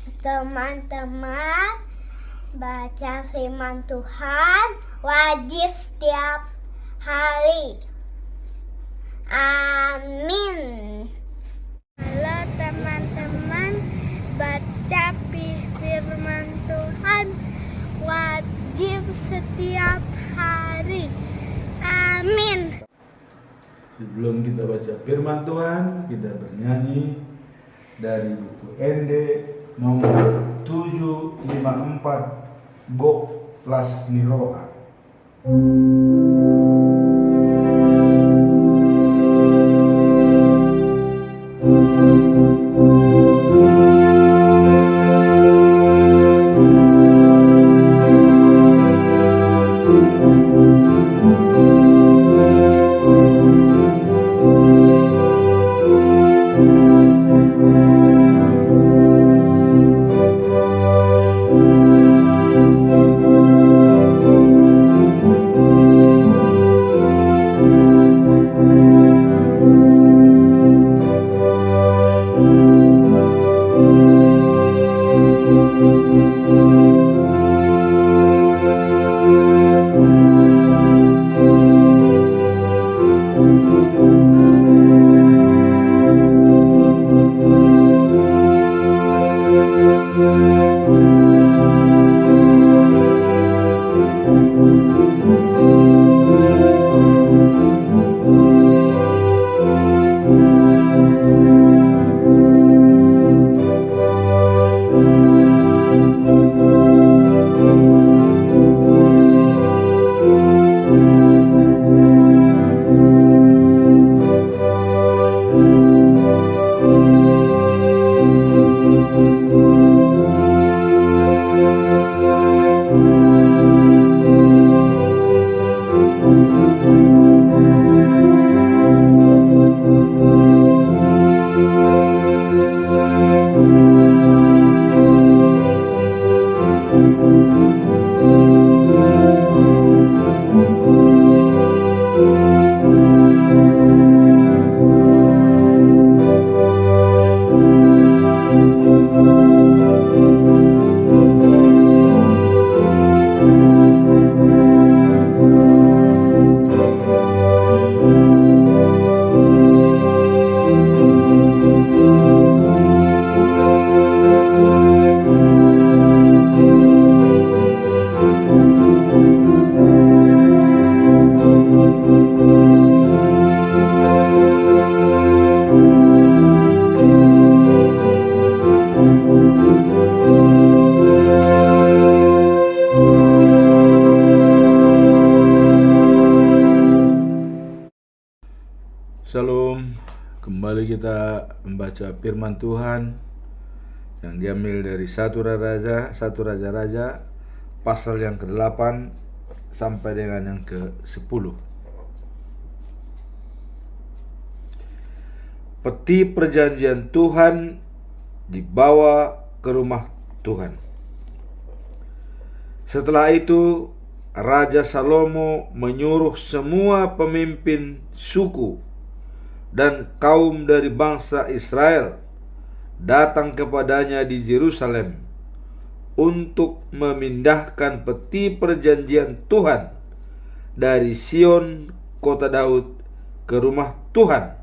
Teman-teman, baca firman Tuhan wajib setiap hari. Amin. Halo teman-teman, baca firman Tuhan wajib setiap hari. Amin. Sebelum kita baca firman Tuhan, kita bernyanyi dari buku ND nomor 754 Gok Las Niroa. Shalom, kembali kita membaca firman Tuhan yang diambil dari satu Raja-Raja pasal yang ke-8 sampai dengan yang ke-10. Peti perjanjian Tuhan dibawa ke rumah Tuhan. Setelah itu Raja Salomo menyuruh semua pemimpin suku dan kaum dari bangsa Israel datang kepadanya di Yerusalem untuk memindahkan peti perjanjian Tuhan dari Sion, kota Daud, ke rumah Tuhan.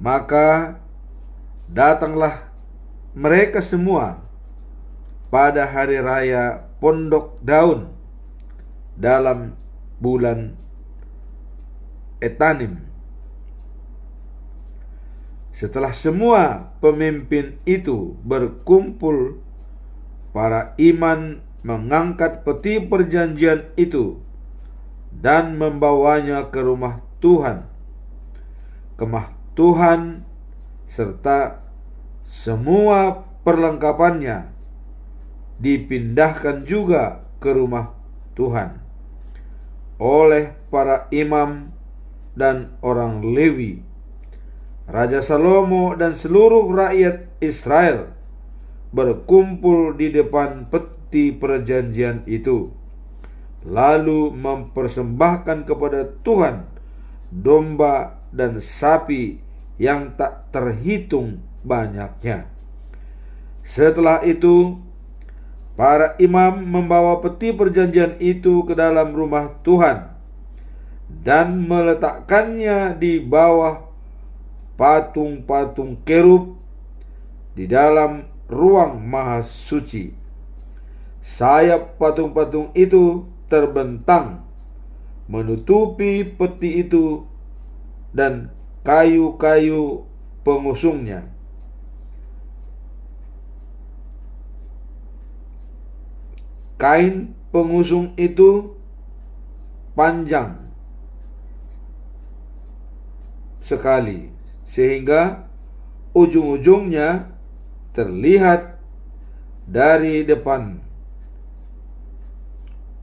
Maka datanglah mereka semua pada hari raya Pondok Daun dalam bulan Etanim. Setelah semua pemimpin itu berkumpul, para iman mengangkat peti perjanjian itu dan membawanya ke rumah Tuhan. Kemah Tuhan serta semua perlengkapannya dipindahkan juga ke rumah Tuhan oleh para imam dan orang Lewi. Raja Salomo dan seluruh rakyat Israel berkumpul di depan peti perjanjian itu, lalu mempersembahkan kepada Tuhan domba dan sapi yang tak terhitung banyaknya. Setelah itu, para imam membawa peti perjanjian itu ke dalam rumah Tuhan dan meletakkannya di bawah patung-patung kerub di dalam ruang maha suci. Sayap patung-patung itu terbentang menutupi peti itu dan kayu-kayu pengusungnya. Kain pengusung itu panjang sekali sehingga ujung-ujungnya terlihat dari depan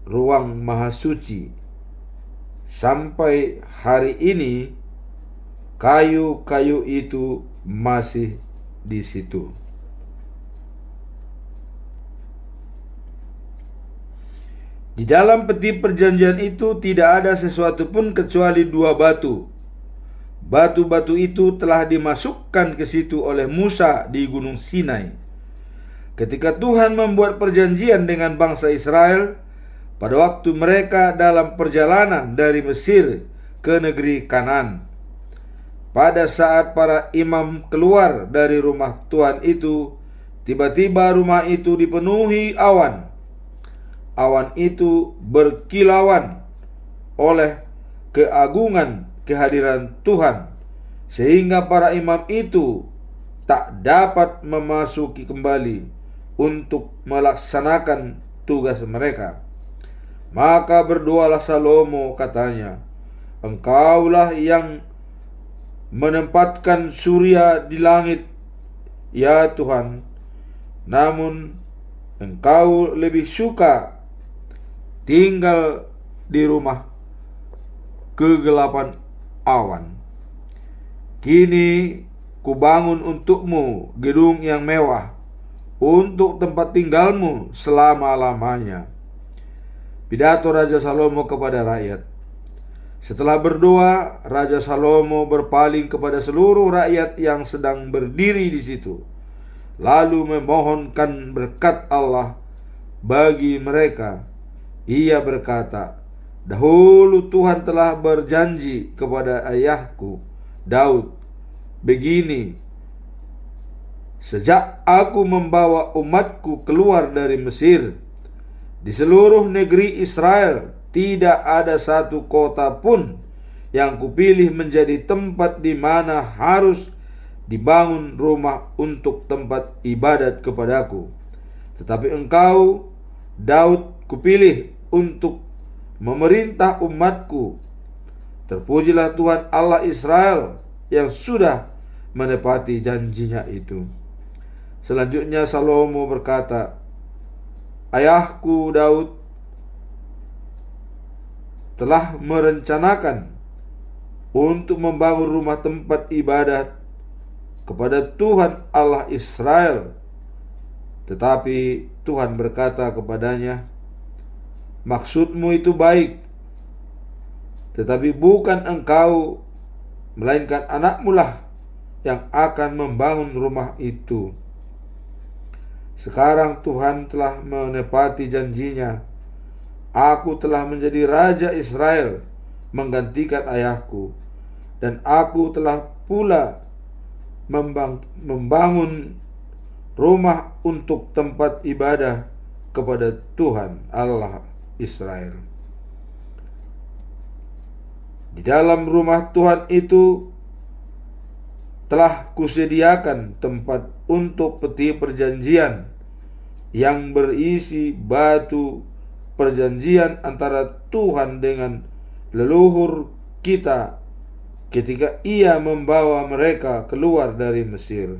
ruang maha suci. Sampai hari ini kayu-kayu itu masih di situ. Di dalam peti perjanjian itu tidak ada sesuatu pun kecuali 2 batu. Batu-batu itu telah dimasukkan ke situ oleh Musa di Gunung Sinai. Ketika Tuhan membuat perjanjian dengan bangsa Israel pada waktu mereka dalam perjalanan dari Mesir ke negeri Kanaan. Pada saat para imam keluar dari rumah Tuhan itu, tiba-tiba rumah itu dipenuhi awan. Awan itu berkilauan oleh keagungan kehadiran Tuhan, sehingga para imam itu tak dapat memasuki kembali untuk melaksanakan tugas mereka. Maka berdoalah Salomo, katanya, "Engkaulah yang menempatkan surya di langit, ya Tuhan, namun Engkau lebih suka tinggal di rumah kegelapan awan. Kini kubangun untukmu gedung yang mewah untuk tempat tinggalmu selama-lamanya." Pidato Raja Salomo kepada rakyat. Setelah berdoa, Raja Salomo berpaling kepada seluruh rakyat yang sedang berdiri di situ, lalu memohonkan berkat Allah bagi mereka. Ia berkata, "Dahulu Tuhan telah berjanji kepada ayahku Daud begini, sejak aku membawa umatku keluar dari Mesir, di seluruh negeri Israel tidak ada satu kota pun yang kupilih menjadi tempat di mana harus dibangun rumah untuk tempat ibadat kepadaku. Tetapi engkau, Daud, kupilih untuk memerintah umatku. Terpujilah Tuhan Allah Israel yang sudah menepati janjinya itu." Selanjutnya Salomo berkata, "Ayahku Daud telah merencanakan untuk membangun rumah tempat ibadat kepada Tuhan Allah Israel. Tetapi Tuhan berkata kepadanya, 'Maksudmu itu baik, tetapi bukan engkau, melainkan anakmu lah yang akan membangun rumah itu.' Sekarang Tuhan telah menepati janjinya. Aku telah menjadi raja Israel menggantikan ayahku, dan aku telah pula membangun rumah untuk tempat ibadah kepada Tuhan Allah Israel. Di dalam rumah Tuhan itu telah kusediakan tempat untuk peti perjanjian yang berisi batu perjanjian antara Tuhan dengan leluhur kita ketika Ia membawa mereka keluar dari Mesir."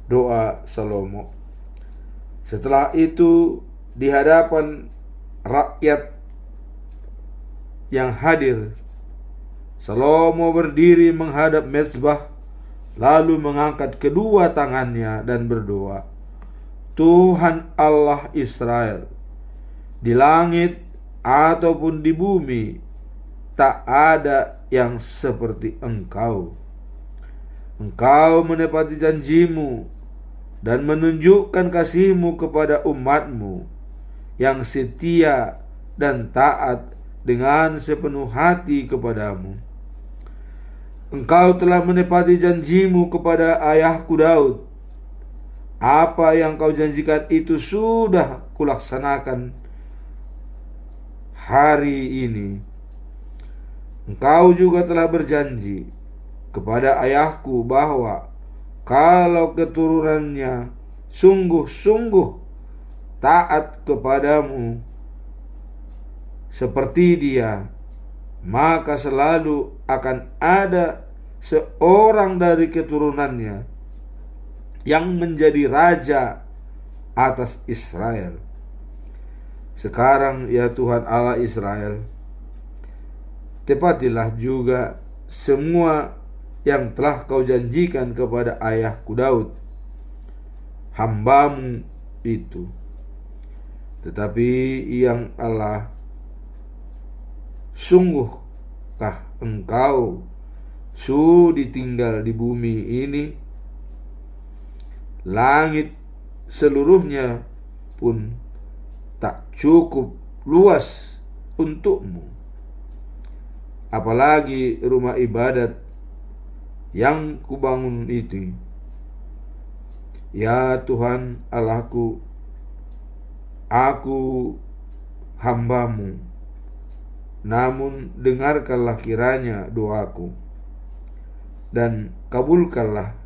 Doa Salomo. Setelah itu, di hadapan rakyat yang hadir, Salomo berdiri menghadap mezbah, lalu mengangkat kedua tangannya dan berdoa, "Tuhan Allah Israel, di langit ataupun di bumi tak ada yang seperti Engkau. Engkau menepati janjimu dan menunjukkan kasih-Mu kepada umat-Mu yang setia dan taat dengan sepenuh hati kepadamu. Engkau telah menepati janji-Mu kepada ayahku Daud. Apa yang Kau janjikan itu sudah kulaksanakan hari ini. Engkau juga telah berjanji kepada ayahku bahwa kalau keturunannya sungguh-sungguh taat kepadamu seperti dia, maka selalu akan ada seorang dari keturunannya yang menjadi raja atas Israel. Sekarang ya Tuhan Allah Israel, tepatilah juga semua yang telah Kau janjikan kepada ayahku Daud, hamba-Mu itu. Tetapi yang Allah, sungguhkah Engkau sudi tinggal di bumi ini? Langit seluruhnya pun tak cukup luas untukmu, apalagi rumah ibadat yang kubangun itu. Ya Tuhan Allahku, aku hamba-Mu, namun dengarkanlah kiranya doaku, dan kabulkanlah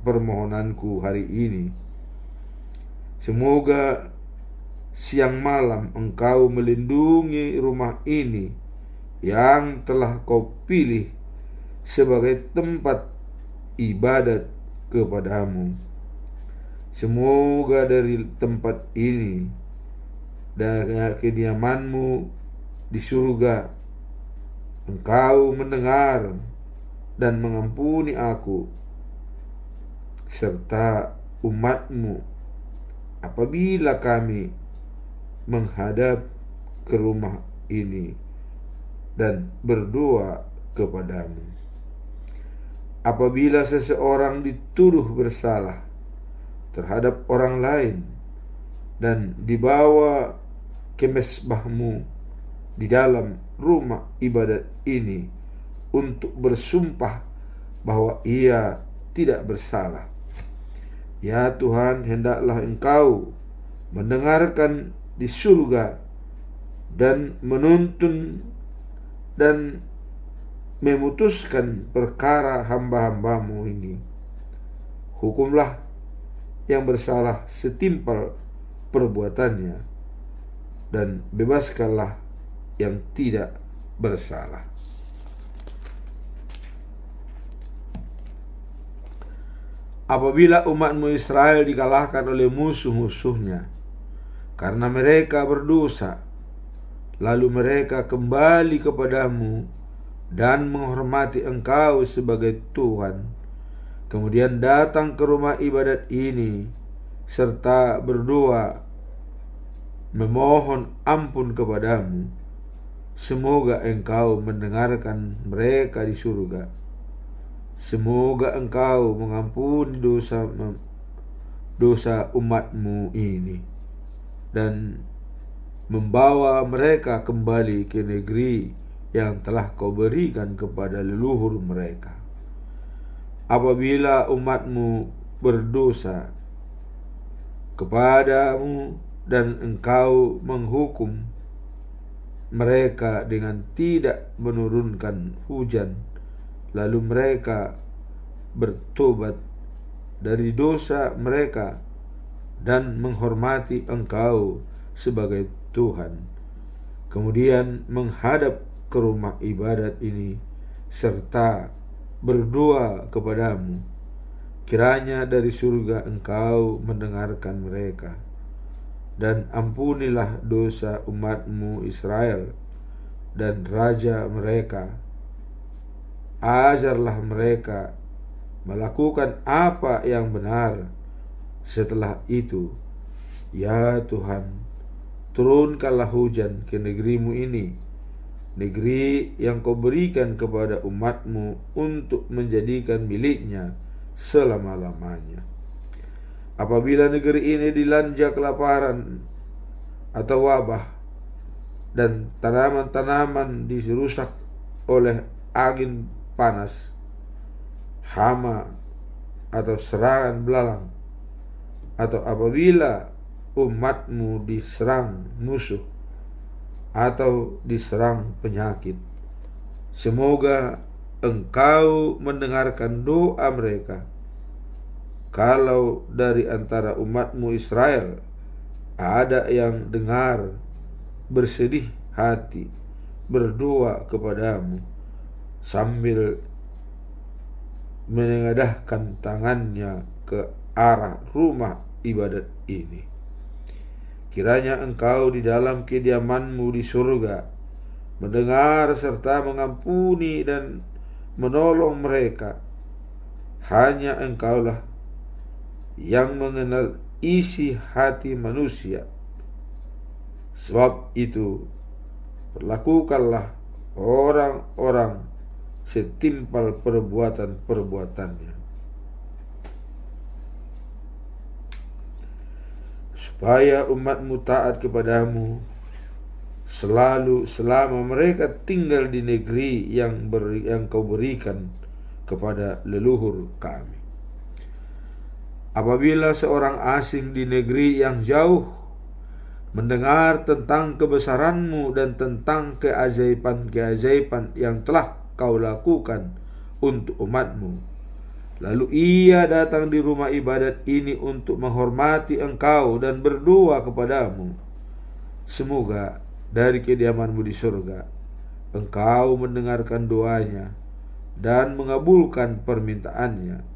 permohonanku hari ini. Semoga siang malam Engkau melindungi rumah ini yang telah Kau pilih sebagai tempat ibadat kepadamu. Semoga dari tempat ini, dari kediaman-Mu di surga, Engkau mendengar dan mengampuni aku serta umat-Mu apabila kami menghadap ke rumah ini dan berdoa kepadamu. Apabila seseorang dituduh bersalah terhadap orang lain dan dibawa ke mezbah-Mu di dalam rumah ibadat ini untuk bersumpah bahwa ia tidak bersalah, ya Tuhan, hendaklah Engkau mendengarkan di surga dan menuntun dan memutuskan perkara hamba-hamba-Mu ini. Hukumlah yang bersalah setimpal perbuatannya, dan bebaskanlah yang tidak bersalah. Apabila umat-Mu Israel dikalahkan oleh musuh-musuhnya karena mereka berdosa, lalu mereka kembali kepadamu dan menghormati Engkau sebagai Tuhan, kemudian datang ke rumah ibadat ini serta berdoa memohon ampun kepadamu, semoga Engkau mendengarkan mereka di surga. Semoga Engkau mengampuni dosa umat-Mu ini dan membawa mereka kembali ke negeri yang telah Kau berikan kepada leluhur mereka. Apabila umat-Mu berdosa kepadamu dan Engkau menghukum mereka dengan tidak menurunkan hujan, lalu mereka bertobat dari dosa mereka dan menghormati Engkau sebagai Tuhan, kemudian menghadap ke rumah ibadat ini serta berdoa kepadamu, kiranya dari surga Engkau mendengarkan mereka dan ampunilah dosa umat-Mu Israel dan raja mereka. Ajarlah mereka melakukan apa yang benar. Setelah itu, ya Tuhan, turunkanlah hujan ke negeri-Mu ini negeri yang kau berikan kepada umatmu untuk menjadikan miliknya selama-lamanya. Apabila negeri ini dilanda kelaparan atau wabah, dan tanaman-tanaman dirusak oleh angin panas, hama, atau serangan belalang, atau apabila umatmu diserang musuh atau diserang penyakit, semoga engkau mendengarkan doa mereka. Kalau dari antara umatmu Israel ada yang dengar bersedih hati berdoa kepadamu sambil menengadahkan tangannya ke arah rumah ibadat ini, kiranya engkau di dalam kediamanmu di surga mendengar serta mengampuni dan menolong mereka. Hanya engkaulah yang mengenal isi hati manusia. Sebab itu, perlakukanlah orang-orang setimpal perbuatan-perbuatannya, supaya umatmu taat kepadamu selalu selama mereka tinggal di negeri yang kau berikan kepada leluhur kami. Apabila seorang asing di negeri yang jauh mendengar tentang kebesaranmu dan tentang keajaiban-keajaiban yang telah kau lakukan untuk umatmu, lalu ia datang di rumah ibadat ini untuk menghormati engkau dan berdoa kepadamu, semoga dari kediamanmu di surga engkau mendengarkan doanya dan mengabulkan permintaannya.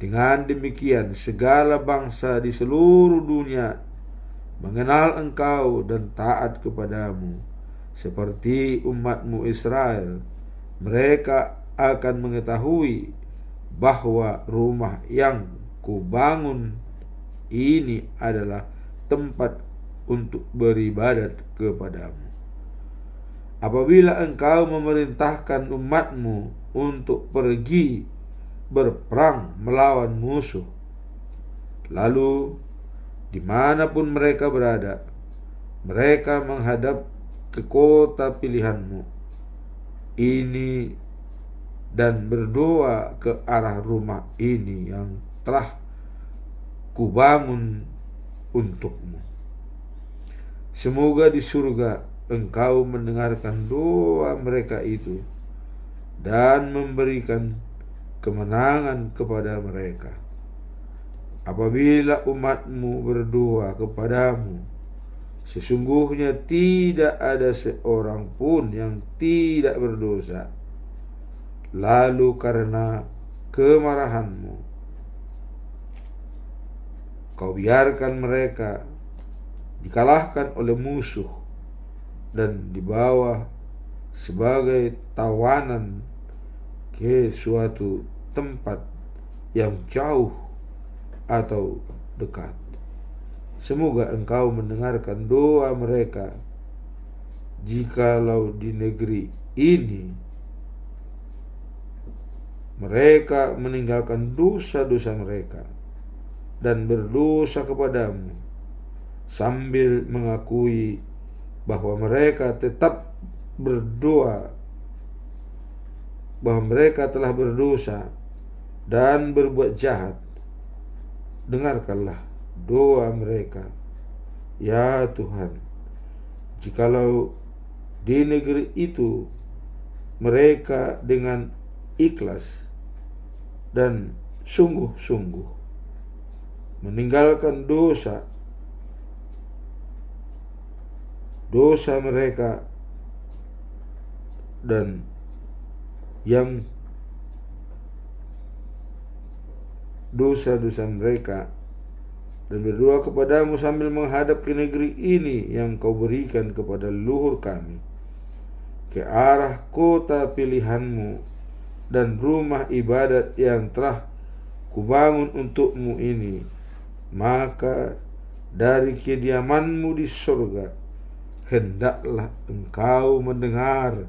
Dengan demikian segala bangsa di seluruh dunia mengenal engkau dan taat kepadamu seperti umatmu Israel. Mereka akan mengetahui bahwa rumah yang kubangun ini adalah tempat untuk beribadat kepadamu. Apabila engkau memerintahkan umatmu untuk pergi berperang melawan musuh, lalu dimanapun mereka berada, mereka menghadap ke kota pilihanmu ini dan berdoa ke arah rumah ini yang telah kubangun untukmu. Semoga di surga engkau mendengarkan doa mereka itu dan memberikan kemenangan kepada mereka. Apabila umatmu berdoa kepadamu, sesungguhnya tidak ada seorang pun yang tidak berdosa. Lalu karena kemarahanmu, kau biarkan mereka dikalahkan oleh musuh dan dibawa sebagai tawanan ke suatu tempat yang jauh atau dekat. Semoga engkau mendengarkan doa mereka jikalau di negeri ini mereka meninggalkan dosa-dosa mereka dan berdosa kepadamu sambil mengakui bahwa mereka tetap berdoa, bahwa mereka telah berdosa dan berbuat jahat. Dengarkanlah doa mereka, ya Tuhan. Jikalau di negeri itu mereka dengan ikhlas dan sungguh-sungguh meninggalkan dosa mereka dan yang dosa-dosa mereka, dan berdoa kepadamu sambil menghadap ke negeri ini yang kau berikan kepada leluhur kami, ke arah kota pilihanmu dan rumah ibadat yang telah kubangun untukmu ini, maka dari kediamanmu di surga hendaklah engkau mendengar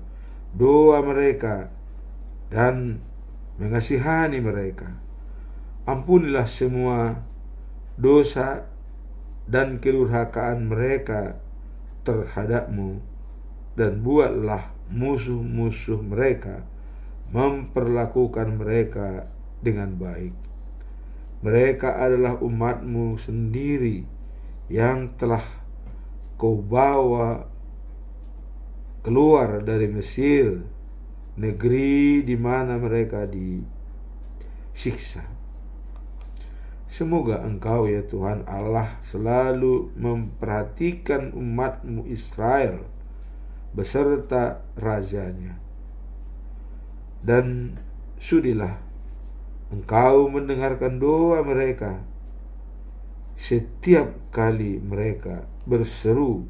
doa mereka dan mengasihani mereka. Ampunilah semua dosa dan kedurhakaan mereka terhadapmu, dan buatlah musuh-musuh mereka memperlakukan mereka dengan baik. Mereka adalah umatmu sendiri yang telah kau bawa keluar dari Mesir, negeri di mana mereka disiksa. Semoga engkau ya Tuhan Allah selalu memperhatikan umatmu Israel beserta rajanya. Dan sudilah engkau mendengarkan doa mereka setiap kali mereka berseru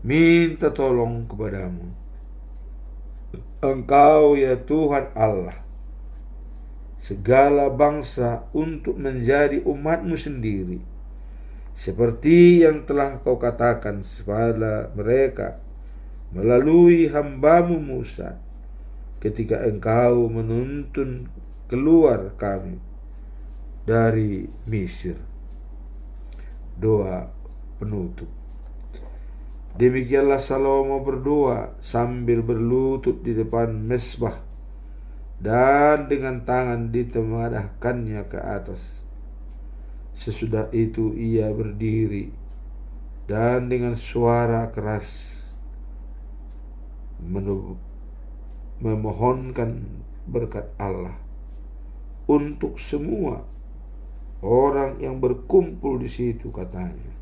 minta tolong kepadamu. Engkau ya Tuhan Allah segala bangsa untuk menjadi umatmu sendiri, seperti yang telah kau katakan kepada mereka melalui hambamu Musa ketika engkau menuntun keluar kami dari Mesir. Doa penutup. Demikianlah Salomo berdoa sambil berlutut di depan mezbah dan dengan tangan ditemadahkannya ke atas. Sesudah itu ia berdiri dan dengan suara keras memohonkan berkat Allah untuk semua orang yang berkumpul di situ, katanya.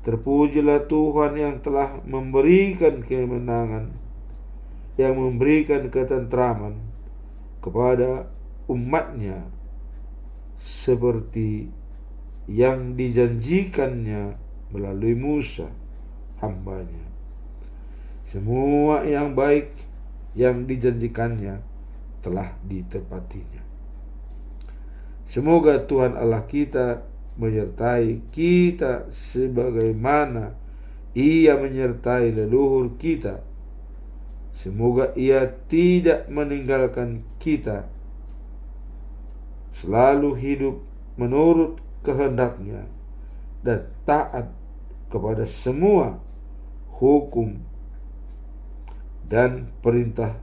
Terpujilah Tuhan yang telah memberikan kemenangan, yang memberikan ketentraman kepada umatnya seperti yang dijanjikannya melalui Musa hambanya. Semua yang baik yang dijanjikannya telah ditepatinya. Semoga Tuhan Allah kita menyertai kita sebagaimana Ia menyertai leluhur kita. Semoga Ia tidak meninggalkan kita, selalu hidup menurut kehendak-Nya dan taat kepada semua hukum dan perintah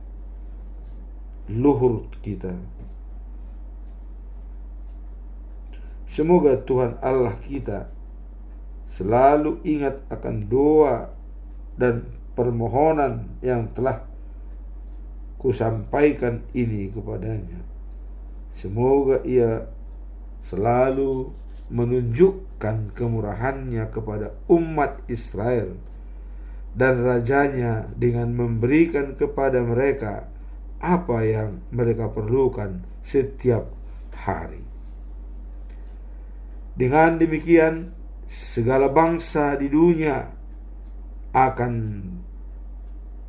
luhur kita. Semoga Tuhan Allah kita selalu ingat akan doa dan permohonan yang telah kusampaikan ini kepadanya. Semoga Ia selalu menunjukkan kemurahannya kepada umat Israel dan rajanya dengan memberikan kepada mereka apa yang mereka perlukan setiap hari. Dengan demikian, segala bangsa di dunia akan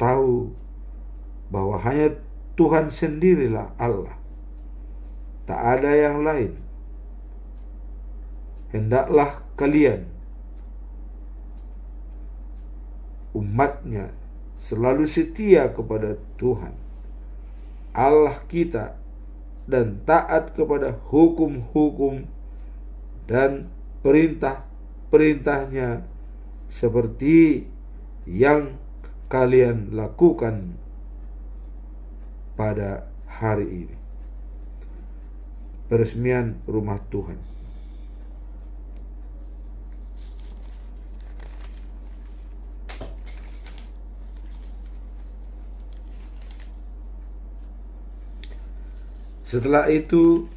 tahu bahwa hanya Tuhan sendirilah Allah, tak ada yang lain. Hendaklah kalian, umatnya, selalu setia kepada Tuhan Allah kita dan taat kepada hukum-hukum dan perintah-perintahnya seperti yang kalian lakukan pada hari ini. Peresmian Rumah Tuhan. Setelah itu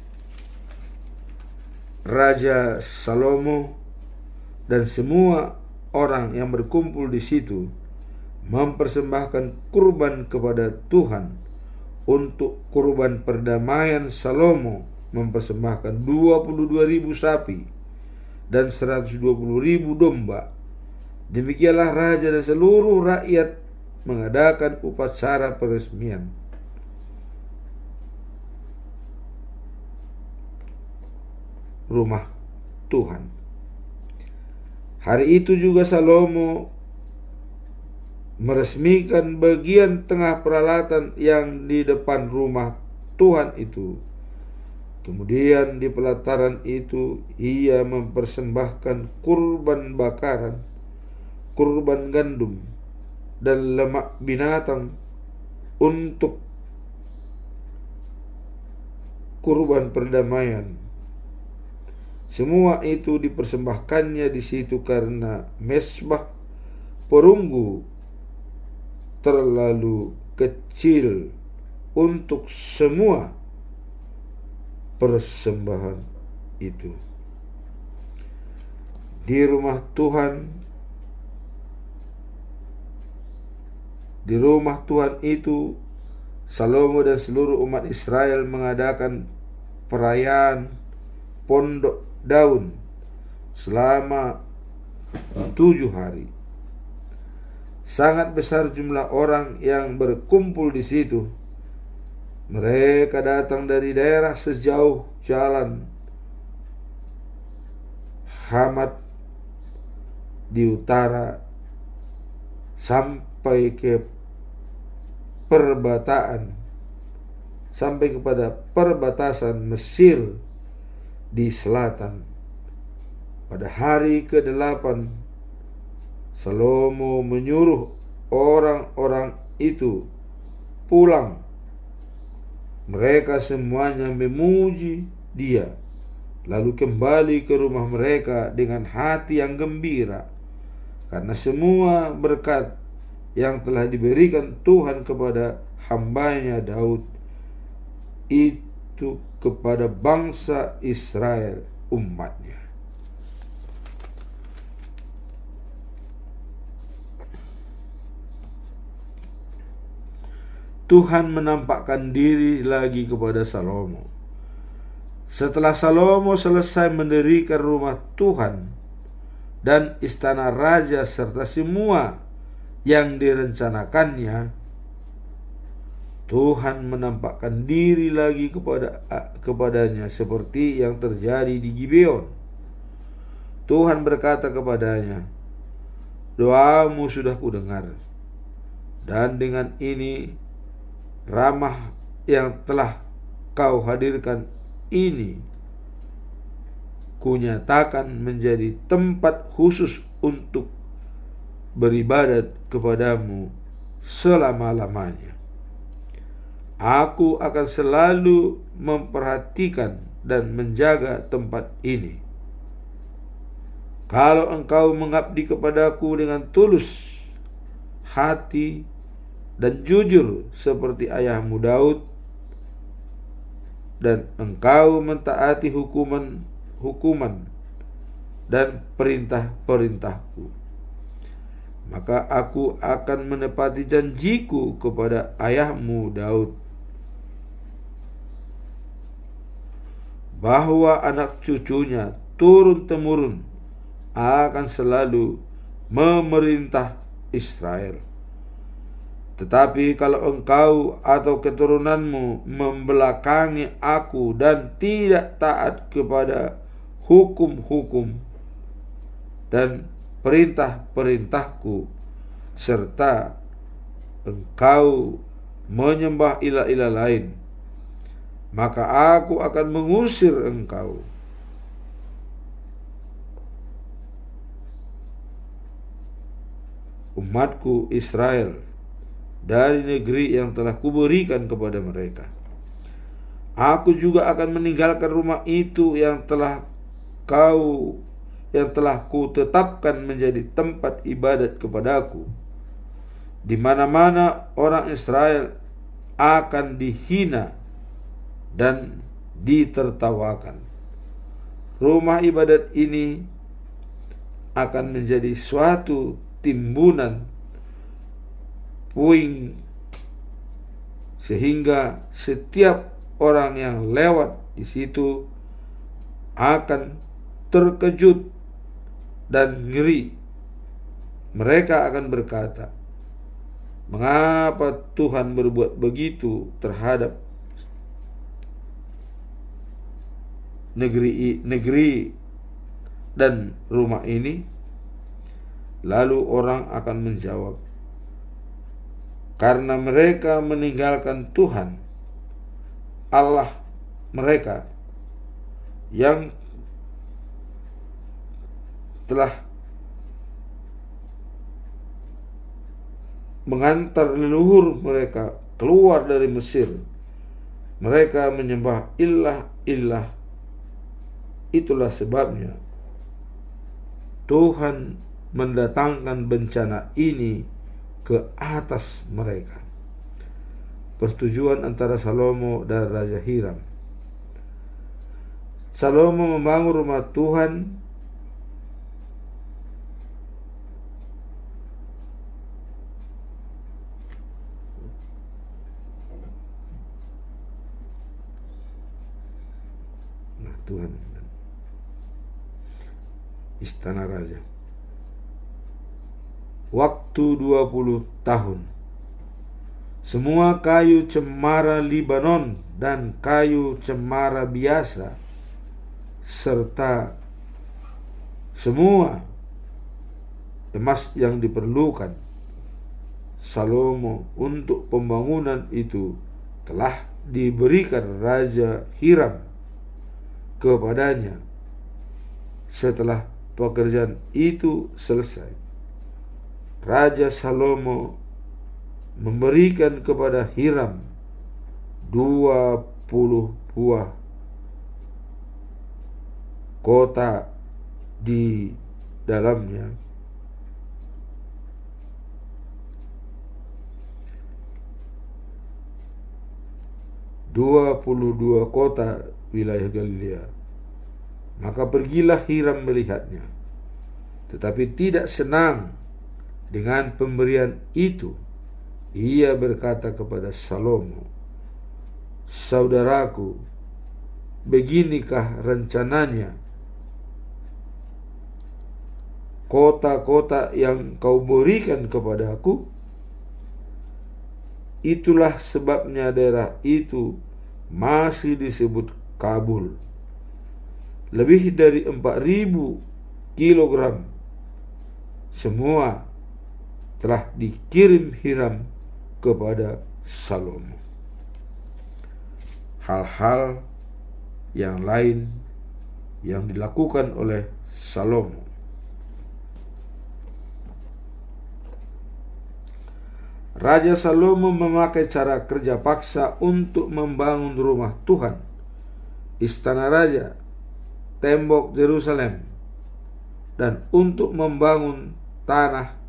Raja Salomo dan semua orang yang berkumpul di situ mempersembahkan kurban kepada Tuhan. Untuk kurban perdamaian, Salomo mempersembahkan 22.000 sapi dan 120.000 domba. Demikianlah raja dan seluruh rakyat mengadakan upacara peresmian. Rumah Tuhan. Hari itu juga Salomo meresmikan bagian tengah peralatan yang di depan rumah Tuhan itu. Kemudian di pelataran itu ia mempersembahkan kurban bakaran, kurban gandum, dan lemak binatang untuk kurban perdamaian. Semua itu dipersembahkannya di situ karena mesbah perunggu terlalu kecil untuk semua persembahan itu. Di rumah Tuhan itu, Salomo dan seluruh umat Israel mengadakan perayaan Pondok Daun selama 7 hari. Sangat besar jumlah orang yang berkumpul di situ. Mereka datang dari daerah sejauh jalan Hamat di utara sampai kepada perbatasan Mesir di selatan. Pada hari ke-8 Salomo menyuruh orang-orang itu pulang. Mereka semuanya memuji dia, lalu kembali ke rumah mereka dengan hati yang gembira, karena semua berkat yang telah diberikan Tuhan kepada hambanya Daud itu kepada bangsa Israel umatnya. Tuhan menampakkan diri lagi kepada Salomo. Setelah Salomo selesai mendirikan rumah Tuhan dan istana raja serta semua yang direncanakannya, Tuhan menampakkan diri lagi kepadanya seperti yang terjadi di Gibeon. Tuhan berkata kepadanya, "Doamu sudah kudengar, dan dengan ini Ramah yang telah kau hadirkan ini kunyatakan menjadi tempat khusus untuk beribadat kepadamu selama-lamanya. Aku akan selalu memperhatikan dan menjaga tempat ini. Kalau engkau mengabdi kepadaku dengan tulus hati dan jujur seperti ayahmu Daud, dan engkau mentaati hukuman dan perintah-perintahku, maka aku akan menepati janjiku kepada ayahmu Daud, bahwa anak cucunya turun-temurun akan selalu memerintah Israel. Tetapi kalau engkau atau keturunanmu membelakangi aku dan tidak taat kepada hukum-hukum dan perintah-perintahku, serta engkau menyembah ilah-ilah lain, maka aku akan mengusir engkau. Umatku Israel dari negeri yang telah kuberikan kepada mereka. Aku juga akan meninggalkan rumah itu yang telah kutetapkan menjadi tempat ibadat kepadaku. Di mana-mana orang Israel akan dihina dan ditertawakan. Rumah ibadat ini akan menjadi suatu timbunan puing, sehingga setiap orang yang lewat di situ akan terkejut dan ngeri. Mereka akan berkata, "Mengapa Tuhan berbuat begitu terhadap negeri dan rumah ini?" Lalu orang akan menjawab, karena mereka meninggalkan Tuhan Allah mereka yang telah mengantar leluhur mereka keluar dari Mesir. Mereka menyembah ilah-ilah. Itulah sebabnya Tuhan mendatangkan bencana ini ke atas mereka. Persetujuan antara Salomo dan Raja Hiram. Salomo membangun rumah Tuhan istana raja. Waktu 20 tahun. Semua kayu cemara Libanon dan kayu cemara biasa serta semua emas yang diperlukan Salomo untuk pembangunan itu telah diberikan Raja Hiram kepadanya. Setelah pekerjaan itu selesai, Raja Salomo memberikan kepada Hiram 20 buah kota di dalamnya, dua kota wilayah Galilea. Maka pergilah Hiram melihatnya, tetapi tidak senang dengan pemberian itu. Ia berkata kepada Salomo, "Saudaraku, beginikah rencananya? Kota-kota yang kau berikan kepadaku, itulah sebabnya daerah itu masih disebut Kabul. Lebih dari 4.000 kilogram semua telah dikirim Hiram kepada Salomo." Hal-hal yang lain yang dilakukan oleh Salomo. Raja Salomo memakai cara kerja paksa untuk membangun rumah Tuhan, istana raja, tembok Yerusalem, dan untuk membangun tanah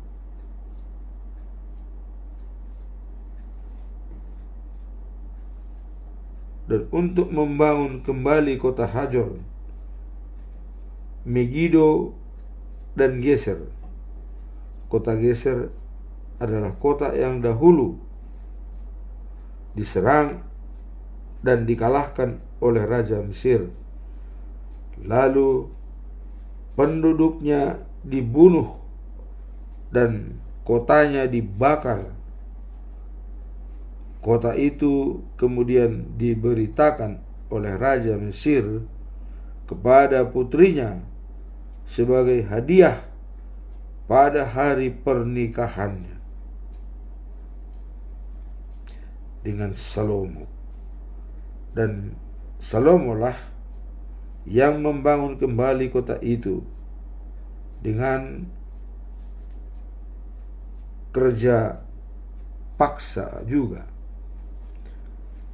dan untuk membangun kembali kota Hajor, Megido, dan Geser. Kota Geser adalah kota yang dahulu diserang dan dikalahkan oleh Raja Mesir. Lalu penduduknya dibunuh dan kotanya dibakar. Kota itu kemudian diberitakan oleh Raja Mesir kepada putrinya sebagai hadiah pada hari pernikahannya dengan Salomo. Dan Salomo lah yang membangun kembali kota itu dengan kerja paksa juga.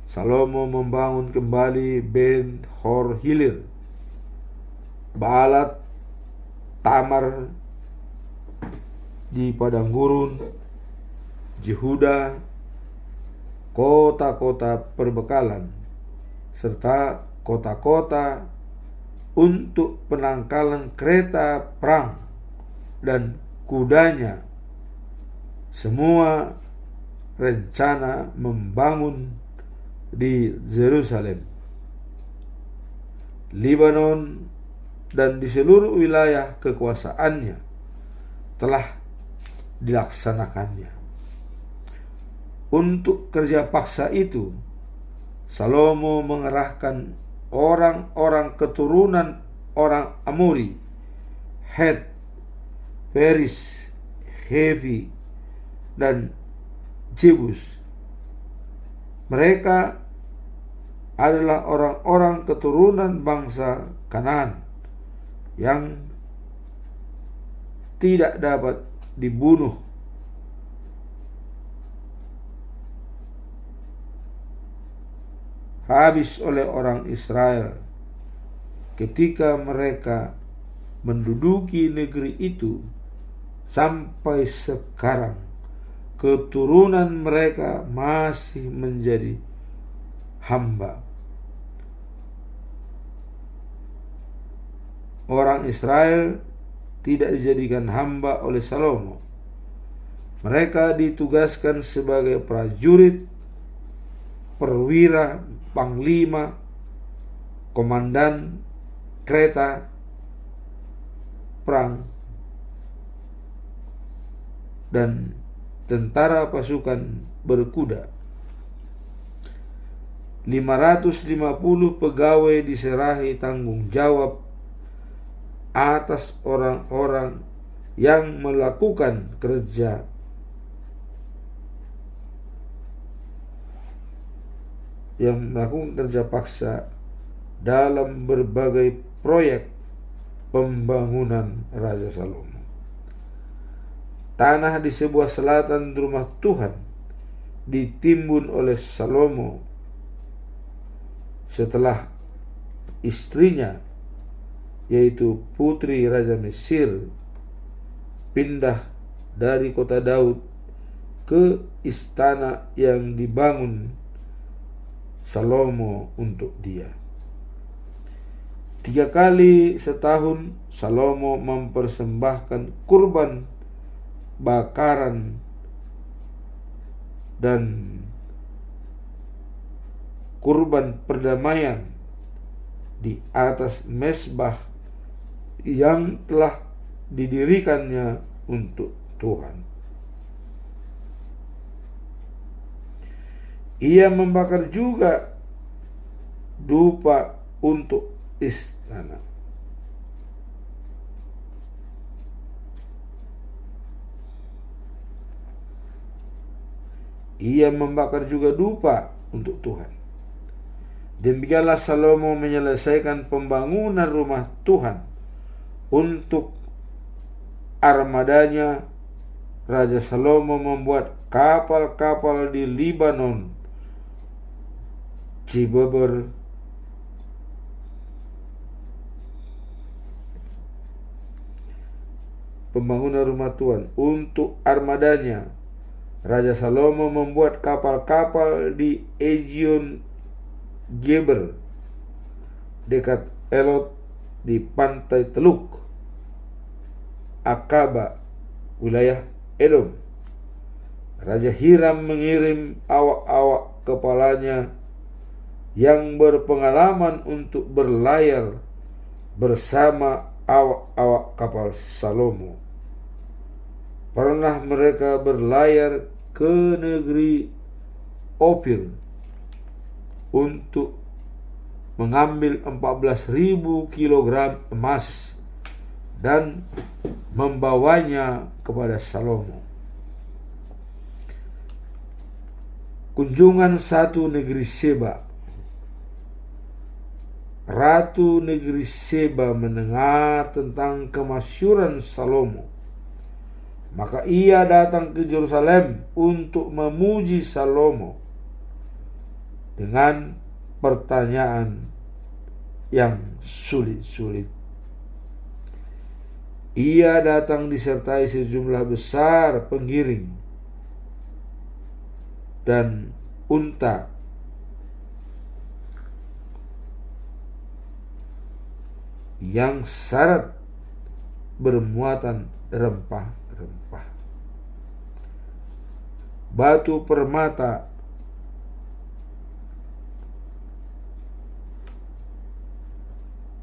Salomo membangun kembali Ben Hor Hilir, Baalat Tamar di padang gurun, Yehuda, kota-kota perbekalan, serta kota-kota untuk penangkalan kereta perang dan kudanya. Semua rencana membangun di Yerusalem, Libanon, dan di seluruh wilayah kekuasaannya telah dilaksanakannya. Untuk kerja paksa itu, Salomo mengerahkan orang-orang keturunan orang Amori, Het, Peris, Hevi, dan Jebus. Mereka adalah orang-orang keturunan bangsa Kanaan yang tidak dapat dibunuh habis oleh orang Israel ketika mereka menduduki negeri itu. Sampai sekarang keturunan mereka masih menjadi hamba. Orang Israel tidak dijadikan hamba oleh Salomo. Mereka ditugaskan sebagai prajurit, perwira, panglima, komandan kereta perang, dan tentara pasukan berkuda. 550 pegawai diserahi tanggung jawab atas orang-orang yang melakukan kerja paksa dalam berbagai proyek pembangunan Raja Salomo. Tanah di sebelah selatan rumah Tuhan ditimbun oleh Salomo setelah istrinya, yaitu putri Raja Mesir, pindah dari kota Daud ke istana yang dibangun Salomo untuk dia. 3 kali setahun Salomo mempersembahkan kurban bakaran dan kurban perdamaian di atas mezbah yang telah didirikannya untuk Tuhan. Ia membakar juga dupa untuk istana. Ia membakar juga dupa untuk Tuhan. Demikianlah Salomo menyelesaikan pembangunan rumah Tuhan untuk armadanya. Raja Salomo membuat kapal-kapal di Libanon, Cibeber, pembangunan rumah Tuhan untuk armadanya. Raja Salomo membuat kapal-kapal di Ezion Geber, dekat Elot di pantai Teluk Akaba, wilayah Edom. Raja Hiram mengirim awak-awak kepalanya yang berpengalaman untuk berlayar bersama awak-awak kapal Salomo. Pernah mereka berlayar ke negeri Ofir untuk mengambil 14.000 kilogram emas dan membawanya kepada Salomo. Kunjungan satu negeri Seba. Ratu negeri Seba mendengar tentang kemasyhuran Salomo. Maka ia datang ke Yerusalem untuk memuji Salomo dengan pertanyaan yang sulit-sulit. Ia datang disertai sejumlah besar pengiring dan unta yang syarat bermuatan rempah-rempah, batu permata,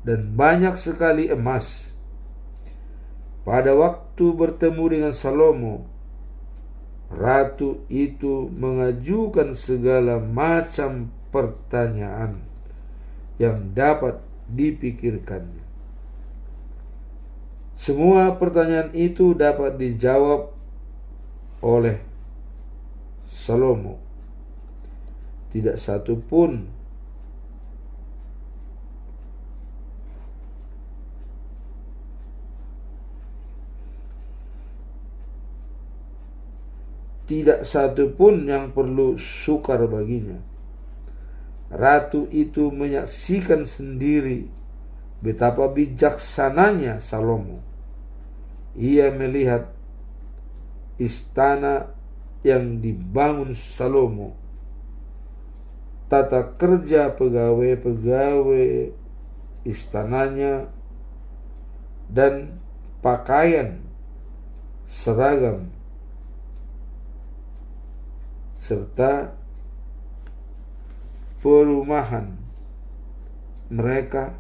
dan banyak sekali emas. Pada waktu bertemu dengan Salomo, ratu itu mengajukan segala macam pertanyaan yang dapat dipikirkannya. Semua pertanyaan itu dapat dijawab oleh Salomo. Tidak satu pun yang perlu sukar baginya. Ratu itu menyaksikan sendiri betapa bijaksananya Salomo. Ia melihat istana yang dibangun Salomo, tata kerja pegawai-pegawai istananya, dan pakaian seragam, serta perumahan mereka.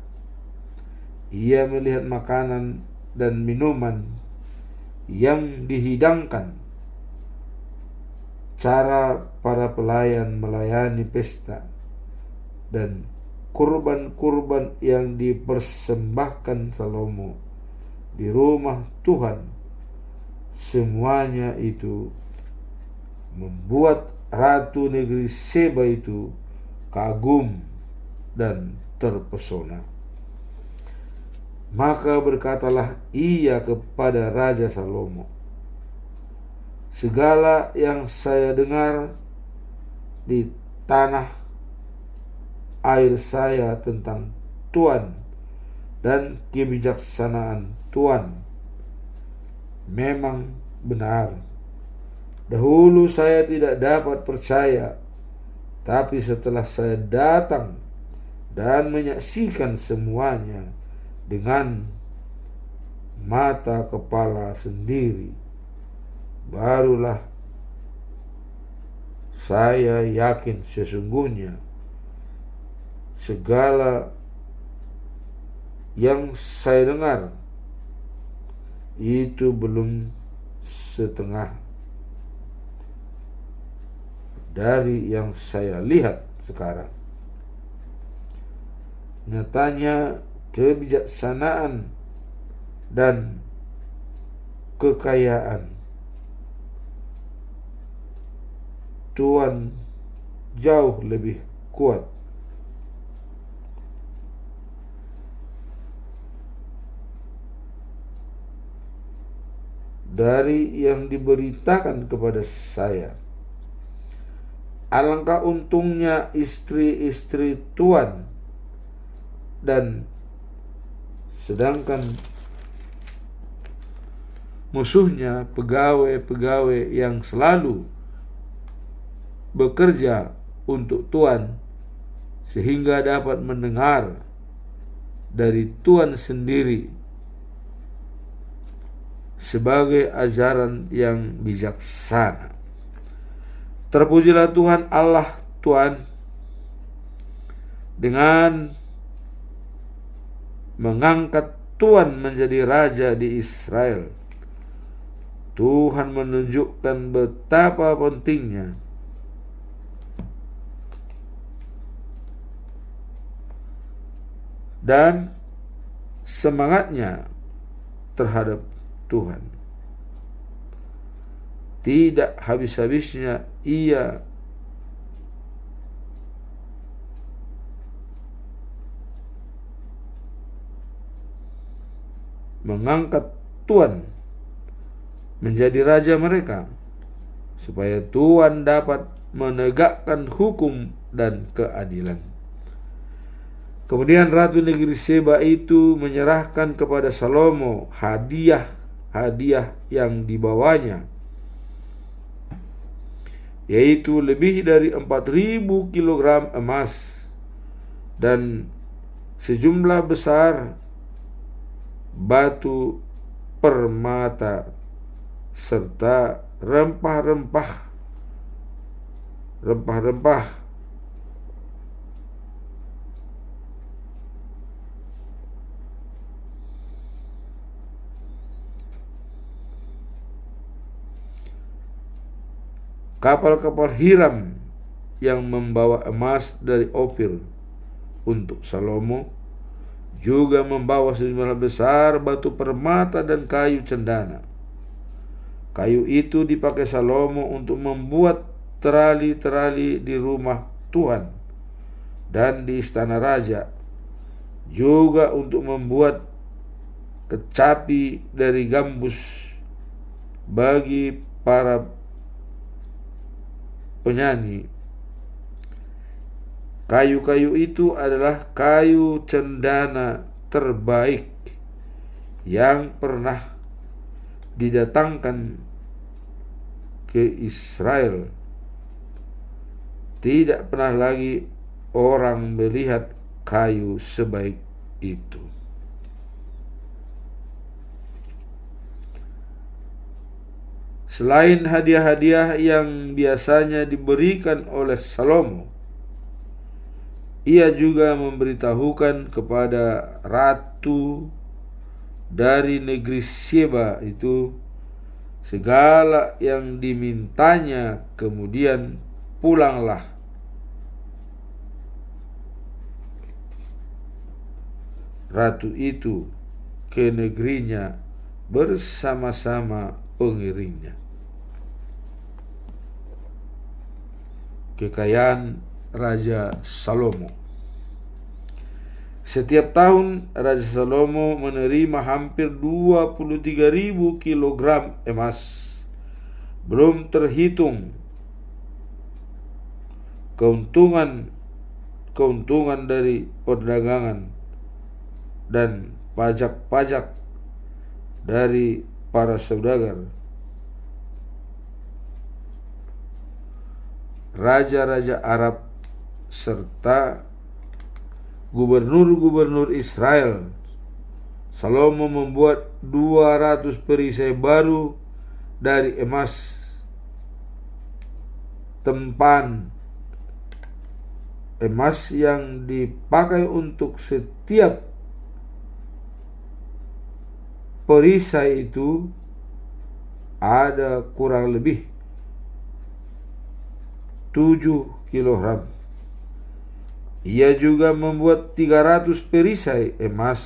Ia melihat makanan dan minuman yang dihidangkan, cara para pelayan melayani pesta, dan kurban-kurban yang dipersembahkan Salomo di rumah Tuhan. Semuanya itu membuat ratu negeri Seba itu kagum dan terpesona. Maka berkatalah ia kepada Raja Salomo, segala yang saya dengar di tanah air saya tentang Tuhan dan kebijaksanaan Tuhan memang benar. Dahulu saya tidak dapat percaya, tapi setelah saya datang dan menyaksikan semuanya dengan mata kepala sendiri, barulah saya yakin sesungguhnya segala yang saya dengar itu belum setengah dari yang saya lihat sekarang. Nyatanya kebijaksanaan dan kekayaan Tuhan jauh lebih kuat dari yang diberitakan kepada saya. Alangkah untungnya istri-istri Tuhan, dan sedangkan musuhnya pegawai-pegawai yang selalu bekerja untuk Tuhan, sehingga dapat mendengar dari Tuhan sendiri sebagai ajaran yang bijaksana. Terpujilah Tuhan Allah Tuhan dengan mengangkat Tuhan menjadi raja di Israel. Tuhan menunjukkan betapa pentingnya dan semangatnya terhadap Tuhan. Tidak habis-habisnya ia mengangkat Tuhan menjadi raja mereka, supaya Tuhan dapat menegakkan hukum dan keadilan. Kemudian Ratu negeri Seba itu menyerahkan kepada Salomo hadiah-hadiah yang dibawanya, yaitu lebih dari 4.000 kilogram emas dan sejumlah besar batu permata serta rempah-rempah kapal-kapal Hiram yang membawa emas dari Ofir untuk Salomo juga membawa sejumlah besar batu permata dan kayu cendana. Kayu itu dipakai Salomo untuk membuat terali-terali di rumah Tuhan dan di istana raja, juga untuk membuat kecapi dari gambus bagi para penyanyi. Kayu-kayu itu adalah kayu cendana terbaik yang pernah didatangkan ke Israel. Tidak pernah lagi orang melihat kayu sebaik itu. Selain hadiah-hadiah yang biasanya diberikan oleh Salomo, ia juga memberitahukan kepada ratu dari negeri Sheba itu segala yang dimintanya. Kemudian pulanglah ratu itu ke negerinya bersama-sama pengiringnya. Kekayaan Raja Salomo. Setiap tahun Raja Salomo menerima hampir 23.000 kilogram emas, belum terhitung keuntungan dari perdagangan dan pajak-pajak dari para saudagar. Raja-raja Arab serta gubernur-gubernur Israel, Salomo membuat 200 perisai baru dari emas tempan, emas yang dipakai untuk setiap perisai itu ada kurang lebih 7 kilogram. Ia juga membuat 300 perisai emas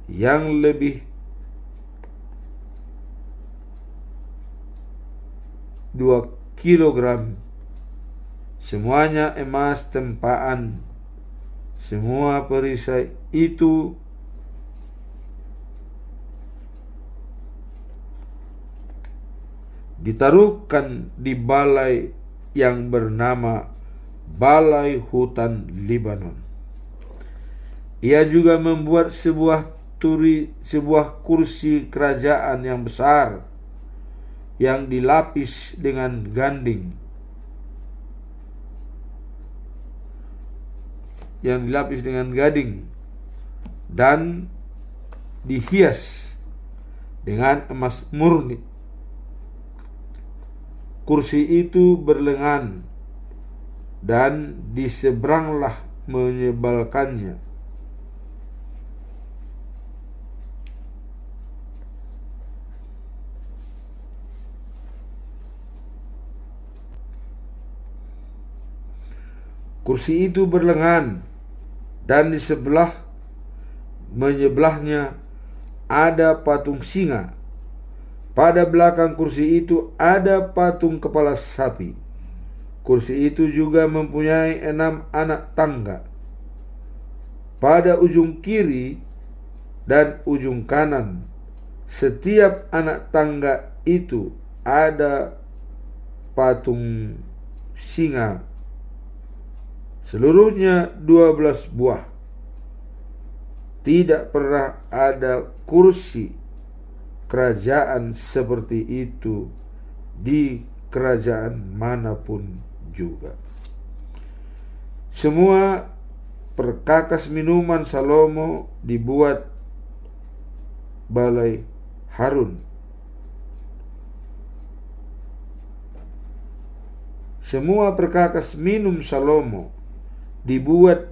yang lebih 2 kilogram. Semuanya emas tempaan. Semua perisai itu ditaruhkan di balai yang bernama Balai Hutan Libanon. Ia juga membuat sebuah kursi kerajaan yang besar yang dilapis dengan gading dan dihias dengan emas murni. Kursi itu berlengan dan di seberanglah menyebalkannya. Kursi itu berlengan dan di menyebelahnya ada patung singa. Pada belakang kursi itu ada patung kepala sapi. Kursi itu juga mempunyai 6 anak tangga. Pada ujung kiri dan ujung kanan setiap anak tangga itu ada patung singa. Seluruhnya 12 buah. Tidak pernah ada kursi kerajaan seperti itu di kerajaan manapun juga. Semua perkakas minuman Salomo dibuat balai Harun. Semua perkakas minum Salomo dibuat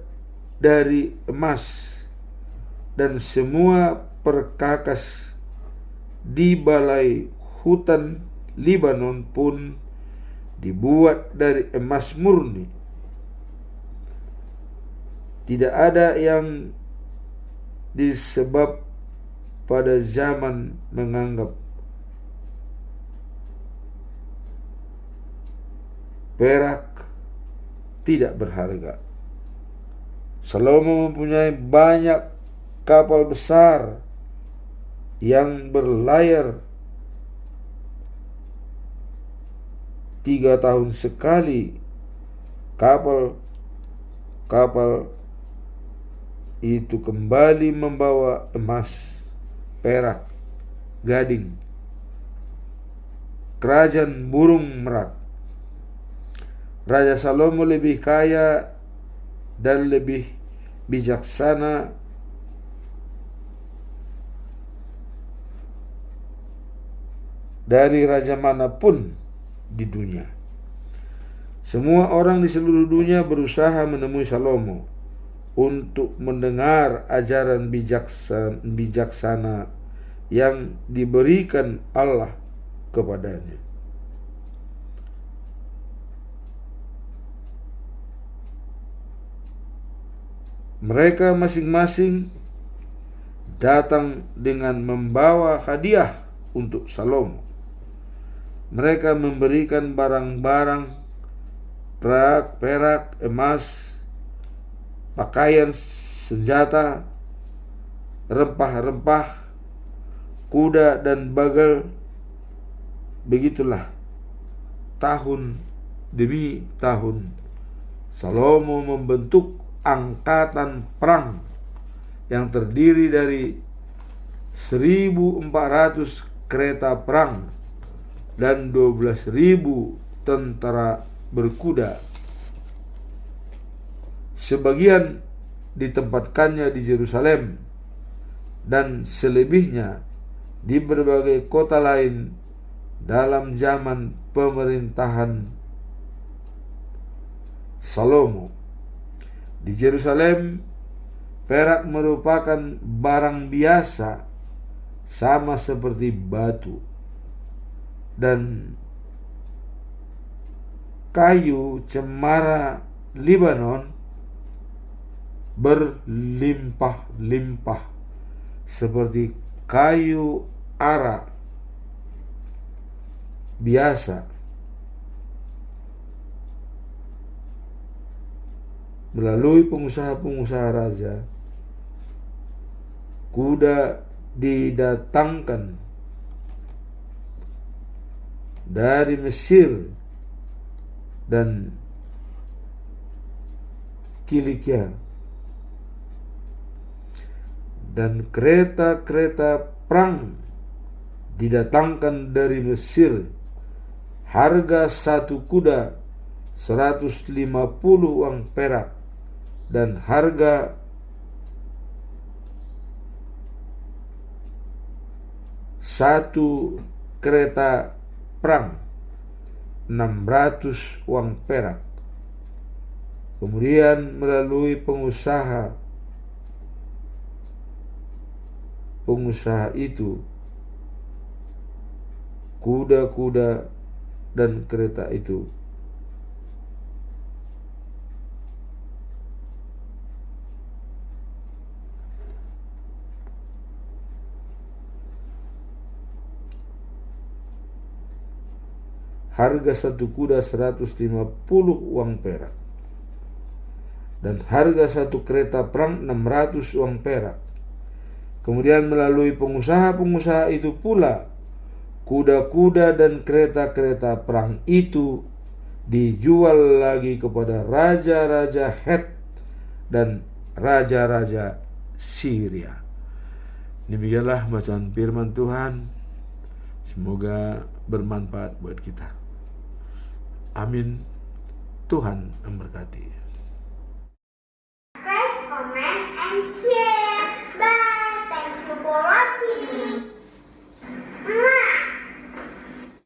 dari emas, dan semua perkakas di balai hutan Libanon pun dibuat dari emas murni. Tidak ada yang disebab pada zaman menganggap perak tidak berharga. Salomo mempunyai banyak kapal besar yang berlayar 3 tahun sekali. Kapal itu kembali membawa emas, perak, gading, kerajaan burung merak. Raja Salomo lebih kaya dan lebih bijaksana dari raja manapun di dunia. Semua orang di seluruh dunia berusaha menemui Salomo untuk mendengar ajaran bijaksana yang diberikan Allah kepadanya. Mereka masing-masing datang dengan membawa hadiah untuk Salomo. Mereka memberikan barang-barang, perak, emas, pakaian, senjata, rempah-rempah, kuda dan bagal. Begitulah tahun demi tahun Salomo membentuk angkatan perang yang terdiri dari 1.400 kereta perang dan 12.000 tentara berkuda. Sebagian ditempatkannya di Yerusalem dan selebihnya di berbagai kota lain dalam zaman pemerintahan Salomo. Di Yerusalem, perak merupakan barang biasa sama seperti batu, dan kayu cemara Libanon berlimpah-limpah seperti kayu ara biasa. Melalui pengusaha-pengusaha raja, kuda didatangkan dari Mesir dan Kilikia, dan kereta-kereta perang didatangkan dari Mesir. Harga satu kuda 150 uang perak, dan harga satu kereta perang 600 uang perak. Kemudian melalui pengusaha itu, kuda-kuda dan kereta itu harga satu kuda 150 uang perak, dan harga satu kereta perang 600 uang perak. Kemudian melalui pengusaha-pengusaha itu pula, kuda-kuda dan kereta-kereta perang itu dijual lagi kepada raja-raja Het dan raja-raja Syria. Demikianlah bacaan firman Tuhan. Semoga bermanfaat buat kita. Amin. Tuhan memberkati. Subscribe, comment, and share. Bye.